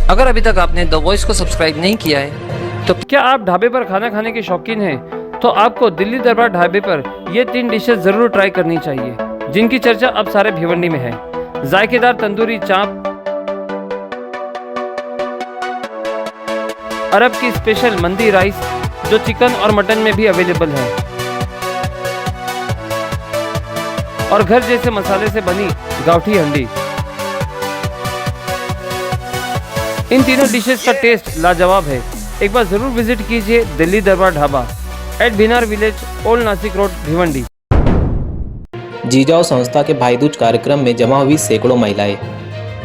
अगर अभी तक आपने द वॉइस को सब्सक्राइब नहीं किया है तो क्या आप ढाबे पर खाना खाने के शौकीन हैं? तो आपको दिल्ली दरबार ढाबे पर ये 3 डिशेस ज़रूर ट्राई करनी चाहिए, जिनकी चर्चा अब सारे भिवंडी में है। जायकेदार तंदूरी चाप, अरब की स्पेशल मंदी राइस जो चिकन और मटन में भी अवेलेबल है, और घर जैसे मसाले से बनी गावठी हंडी। इन तीनों डिशेस का टेस्ट लाजवाब है। एक बार जरूर विजिट कीजिए Delhi Darbar dhaba at Bhinar village, old Nashik road, Bhiwandi. Jijau संस्था के भाईदूज कार्यक्रम में जमा हुई सैकड़ों महिलाएं।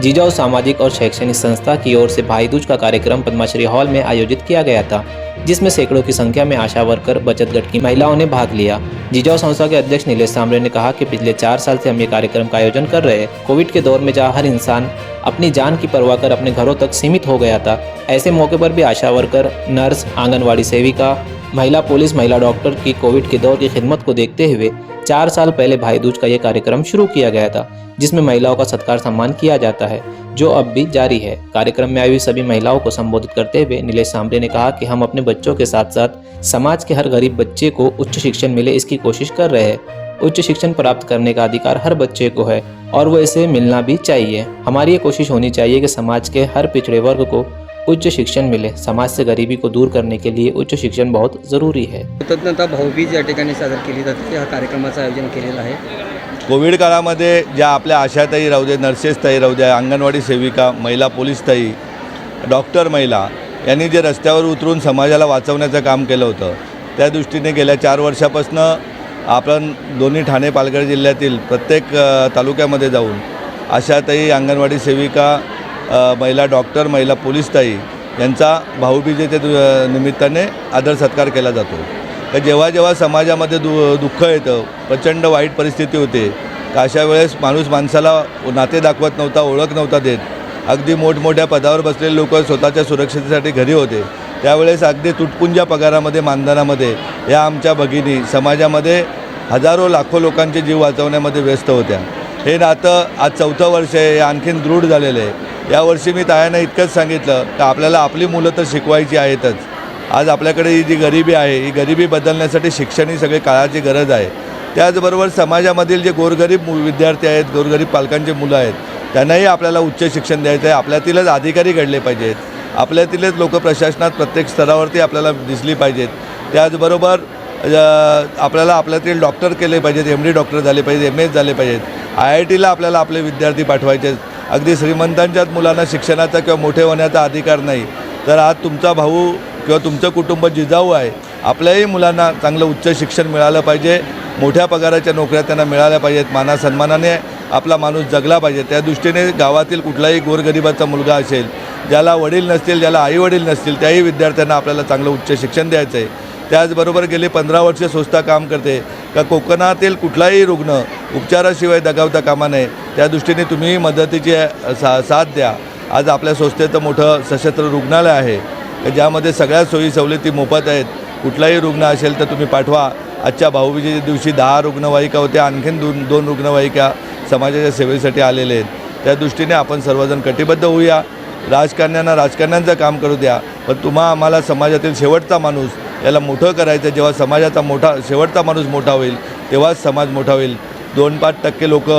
जीजाऊ सामाजिक और शैक्षणिक संस्था की ओर से भाईदूज का कार्यक्रम पद्माश्री हॉल में आयोजित किया गया था, जिसमें सैकड़ों की संख्या में आशा वर्कर, बचत गट की महिलाओं ने भाग लिया। जीजाऊ संस्था के अध्यक्ष नीलेश सांबरे ने कहा कि पिछले 4 साल से हम ये कार्यक्रम का आयोजन कर रहे हैं। कोविड के दौर में जहाँ हर इंसान अपनी जान की परवाह कर अपने घरों तक सीमित हो गया था, ऐसे मौके पर भी आशा वर्कर, नर्स, आंगनवाड़ी सेविका, महिला पुलिस, महिला डॉक्टर की कोविड के दौर की खिदमत को देखते हुए 4 साल पहले भाईदूज का ये कार्यक्रम शुरू किया गया था, जिसमें महिलाओं का सत्कार सम्मान किया जाता है, जो अब भी जारी है। कार्यक्रम में आई हुई सभी महिलाओं को संबोधित करते हुए नीलेश सांबरे ने कहा कि हम अपने बच्चों के साथ साथ समाज के हर गरीब बच्चे को उच्च शिक्षण मिले, इसकी कोशिश कर रहे हैं। उच्च शिक्षण प्राप्त करने का अधिकार हर बच्चे को है और वो इसे मिलना भी चाहिए। हमारी ये कोशिश होनी चाहिए कि समाज के हर पिछड़े वर्ग को उच्च शिक्षण मिले। समाज से गरीबी को दूर करने के लिए उच्च शिक्षण बहुत जरूरी है। कृतज्ञता भाऊबीज या ठिकाणी सादर केली जाते। या कार्यक्रमाचं आयोजन केलेलं आहे। कोविड काळामध्ये ज्या आपल्या आशाताई राहू दे, नर्सेसताई राहू द्या, अंगणवाडी सेविका, महिला पोलीसताई, डॉक्टर महिला यांनी जे रस्त्यावर उतरून समाजाला वाचवण्याचं काम केलं होतं, त्या दृष्टीने गेल्या 4 वर्षापासून आपण दोन्ही ठाणे पालघर जिल्ह्यातील प्रत्येक तालुक्यामध्ये जाऊन आशाताई, अंगणवाडी सेविका, महिला डॉक्टर, महिला पोलीसताई यांचा भाऊबीजेच्या निमित्ताने आदर सत्कार केला जातो। तर जेव्हा जेव्हा समाजामध्ये दुःख येतं, प्रचंड वाईट परिस्थिती होते, तर अशा वेळेस माणूस माणसाला नाते दाखवत नव्हता, ओळख नव्हता देत। अगदी मोठमोठ्या पदावर बसलेले लोक स्वतःच्या सुरक्षेसाठी घरी होते, त्यावेळेस अगदी तुटपुंजा पगारामध्ये, मानधनामध्ये या आमच्या भगिनी समाजामध्ये हजारो लाखो लोकांचे जीव वाचवण्यामध्ये व्यस्त होत्या। हे नातं आज 4थं वर्ष आहे, आणखीन दृढ झालेलं आहे। यावर्षी मी तायांना इतकंच सांगितलं की आपल्याला आपली मुलं तर शिकवायची आहेतच। आज आपल्याकडे ही जी गरिबी आहे, ही गरिबी बदलण्यासाठी शिक्षण ही सगळी काळाची गरज आहे। त्याचबरोबर समाजामधील जे गोरगरीब विद्यार्थी आहेत, गोरगरीब पालकांचे मुलं आहेत, त्यांनाही आपल्याला उच्च शिक्षण द्यायचं आहे। आपल्यातीलच अधिकारी घडले पाहिजेत, आपल्यातीलच लोक प्रशासनात प्रत्येक स्तरावरती आपल्याला दिसली पाहिजेत। त्याचबरोबर आपल्याला आपल्यातील डॉक्टर केले पाहिजेत, MD डॉक्टर झाले पाहिजेत, MS झाले पाहिजेत। IITला आपल्याला आपले विद्यार्थी पाठवायचे। अगदी श्रीमंतांच्याच मुलांना शिक्षणाचा किंवा मोठे होण्याचा अधिकार नाही, तर आज तुमचा भाऊ किंवा तुमचं कुटुंब जिजाऊ आहे, आपल्याही मुलांना चांगलं उच्च शिक्षण मिळालं पाहिजे, मोठ्या पगाराच्या नोकऱ्या त्यांना मिळाल्या पाहिजेत, मानासन्मानाने आपला माणूस जगला पाहिजे। त्या दृष्टीने गावातील कुठलाही गोरगरिबाचा मुलगा असेल, ज्याला वडील नसतील, ज्याला आईवडील नसतील, त्याही विद्यार्थ्यांना आपल्याला चांगलं उच्च शिक्षण द्यायचं आहे। त्याचबरोबर गेली 15 वर्षे संस्था काम करते का कोकणातील कुठलाही रुग्ण उपचाराशिवाय दगावता कामा नये, त्या दृष्टीने तुम्ही मदतीची साथ द्या। आज आपल्या संस्थेचं मोठं सशस्त्र रुग्णालय आहे, ज्यामध्ये सगळ्या सोयी सवलती मोफत आहेत। कुठलाही रुग्ण असेल तर तुम्ही पाठवा। आजच्या भाऊबीजेच्या दिवशी 10 रुग्णवाहिका होत्या, आणखीन 2 रुग्णवाहिका समाजाच्या सेवेसाठी आलेले आहेत। त्या दृष्टीने आपण सर्वजण कटिबद्ध होऊया। राजकारण्यांना राजकारण्यांचं काम करू द्या, पण आम्हाला समाजातील शेवटचा माणूस याला मोठं करायचं। जेव्हा समाजाचा शेवटचा माणूस मोठा होईल, तेव्हाच समाज मोठा होईल। 2-5% लोक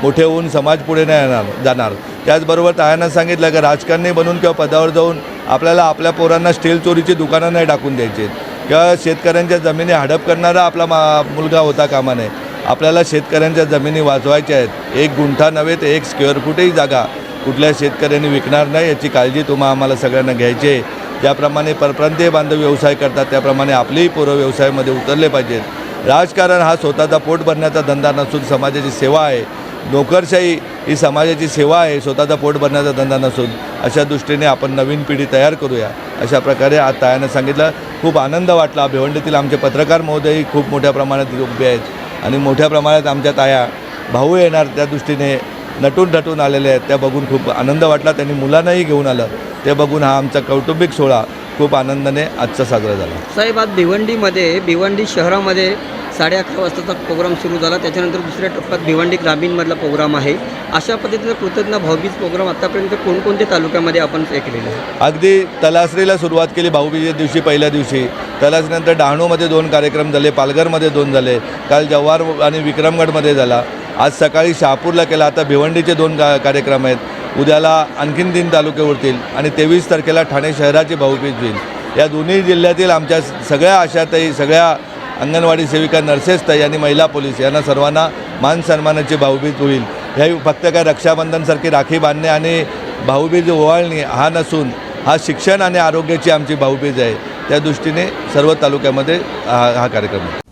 मोठे होऊन समाज पुढे नाही जाणार। त्याचबरोबर तायांना सांगितलं की राजकारणी बनून किंवा पदावर जाऊन आपल्याला आपल्या पोरांना स्टील चोरीची दुकानं नाही टाकून द्यायची किंवा शेतकऱ्यांच्या जमिनी हडप करणारा आपला मुलगा होता कामा नये। आपल्याला शेतकऱ्यांच्या जमिनी वाचवायच्या आहेत। 1 गुंठा नव्हे तर 1 स्क्वेअर फूटही जागा कुठल्या शेतकऱ्यांनी विकणार नाही, याची काळजी आम्हाला सगळ्यांना घ्यायची आहे। ज्याप्रमाणे परप्रांतीय बांधव व्यवसाय करतात, त्याप्रमाणे आपलेही पोरं व्यवसायामध्ये उतरले पाहिजेत। राजकारण हा स्वतःचा पोट भरण्याचा धंदा नसून समाजाची सेवा आहे। नोकरशाही ही समाजाची सेवा आहे, स्वतःचा पोट भरण्याचा धंदा नसून। अशा दृष्टीने आपण नवीन पिढी तयार करूया, अशा प्रकारे आज तायानं सांगितलं। खूप आनंद वाटला। भिवंडीतील आमचे पत्रकार महोदयही खूप मोठ्या प्रमाणात उभे आहेत आणि मोठ्या प्रमाणात आमच्या ताया भाऊ येणार त्या दृष्टीने नटून आलेले आहेत, त्या बघून खूप आनंद वाटला। त्यांनी मुलांनाही घेऊन आलं, ते बघून हा आमचा कौटुंबिक सोहळा खूप आनंदाने आजचा साजरा झाला. साहेब, आज भिवंडी शहरामध्ये 11:30 वाजताचा प्रोग्राम सुरू झाला. त्याच्यानंतर दुसऱ्या टप्प्यात भिवंडी ग्रामीणमधला प्रोग्राम आहे. अशा पद्धतीचा कृतज्ञ भाऊबीज प्रोग्राम आतापर्यंत कोणकोणत्या तालुक्यामध्ये आपण हे केलेलं आहे? अगदी तलासरीला सुरुवात केली भाऊबीजेच्या दिवशी, पहिल्या दिवशी. तलासरीनंतर डहाणूमध्ये 2 कार्यक्रम झाले, पालघरमध्ये 2 झाले, काल जव्हार आणि विक्रमगडमध्ये झाला, आज सकाळी शहापूरला केला, आता भिवंडीचे 2 कार्यक्रम आहेत. उद्याला आणखीन 3 तालुके उरतील आणि 23 तारखेला ठाणे शहराची भाऊबीज होईल. या दोन्ही जिल्ह्यातील आमच्या सगळ्या आशाताई, सगळ्या अंगणवाडी सेविका, नर्सेसताई आणि महिला पोलीस यांना सर्वांना मान सन्मानाची भाऊबीज होईल. हे फक्त काय रक्षाबंधनसारखी राखी बांधणे आणि भाऊबीज ओवाळणे हा नसून हा शिक्षण आणि आरोग्याची आमची भाऊबीज आहे. त्या दृष्टीने सर्व तालुक्यामध्ये हा कार्यक्रम आहे.